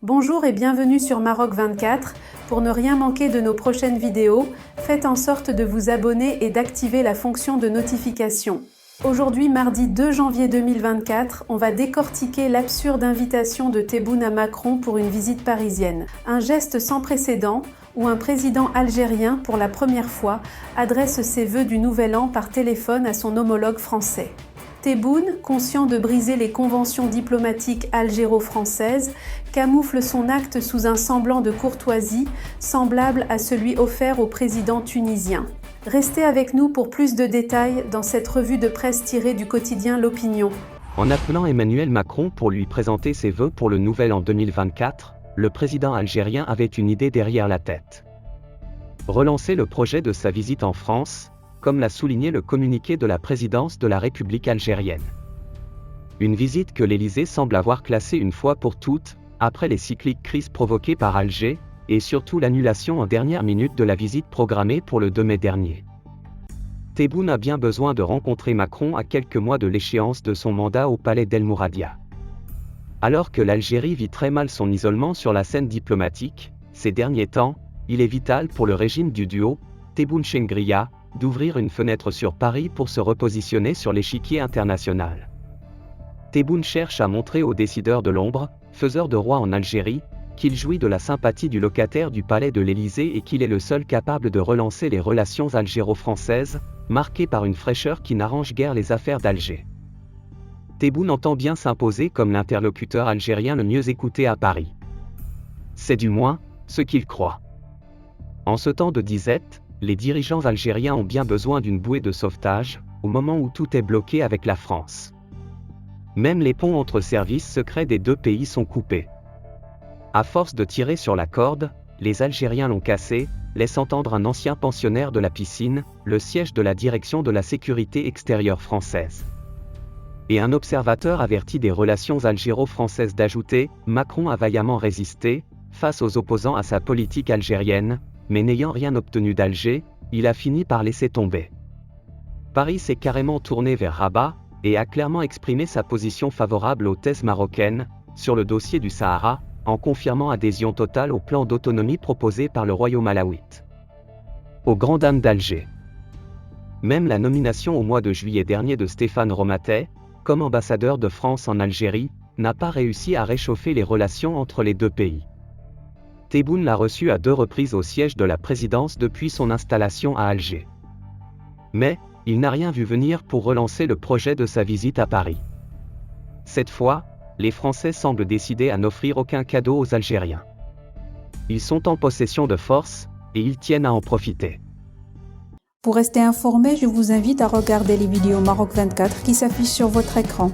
Bonjour et bienvenue sur Maroc 24. Pour ne rien manquer de nos prochaines vidéos, faites en sorte de vous abonner et d'activer la fonction de notification. Aujourd'hui, mardi 2 janvier 2024, on va décortiquer l'absurde invitation de Tebboune à Macron pour une visite parisienne. Un geste sans précédent où un président algérien, pour la première fois, adresse ses vœux du Nouvel An par téléphone à son homologue français. Tebboune, conscient de briser les conventions diplomatiques algéro-françaises, camoufle son acte sous un semblant de courtoisie, semblable à celui offert au président tunisien. Restez avec nous pour plus de détails dans cette revue de presse tirée du quotidien L'Opinion. En appelant Emmanuel Macron pour lui présenter ses vœux pour le Nouvel An 2024, le président algérien avait une idée derrière la tête. Relancer le projet de sa visite en France, comme l'a souligné le communiqué de la présidence de la République algérienne. Une visite que l'Élysée semble avoir classée une fois pour toutes, après les cycliques crises provoquées par Alger, et surtout l'annulation en dernière minute de la visite programmée pour le 2 mai dernier. Tebboune a bien besoin de rencontrer Macron à quelques mois de l'échéance de son mandat au palais d'El Mouradia. Alors que l'Algérie vit très mal son isolement sur la scène diplomatique, ces derniers temps, il est vital pour le régime du duo, Tebboune-Chengria, d'ouvrir une fenêtre sur Paris pour se repositionner sur l'échiquier international. Tebboune cherche à montrer aux décideurs de l'ombre, faiseurs de roi en Algérie, qu'il jouit de la sympathie du locataire du palais de l'Élysée et qu'il est le seul capable de relancer les relations algéro-françaises, marquées par une fraîcheur qui n'arrange guère les affaires d'Alger. Tebboune entend bien s'imposer comme l'interlocuteur algérien le mieux écouté à Paris. C'est du moins ce qu'il croit. En ce temps de disette, les dirigeants algériens ont bien besoin d'une bouée de sauvetage, au moment où tout est bloqué avec la France. Même les ponts entre services secrets des deux pays sont coupés. À force de tirer sur la corde, les Algériens l'ont cassé, laisse entendre un ancien pensionnaire de la Piscine, le siège de la direction de la sécurité extérieure française. Et un observateur averti des relations algéro-françaises d'ajouter « Macron a vaillamment résisté, face aux opposants à sa politique algérienne, mais n'ayant rien obtenu d'Alger, il a fini par laisser tomber. » Paris s'est carrément tourné vers Rabat, et a clairement exprimé sa position favorable aux thèses marocaines, sur le dossier du Sahara, en confirmant adhésion totale au plan d'autonomie proposé par le royaume alawite. Aux grandes dames d'Alger. Même la nomination au mois de juillet dernier de Stéphane Romatet, comme ambassadeur de France en Algérie, n'a pas réussi à réchauffer les relations entre les deux pays. Tebboune l'a reçu à 2 reprises au siège de la présidence depuis son installation à Alger. Mais, il n'a rien vu venir pour relancer le projet de sa visite à Paris. Cette fois, les Français semblent décidés à n'offrir aucun cadeau aux Algériens. Ils sont en possession de force, et ils tiennent à en profiter. Pour rester informé, je vous invite à regarder les vidéos Maroc 24 qui s'affichent sur votre écran.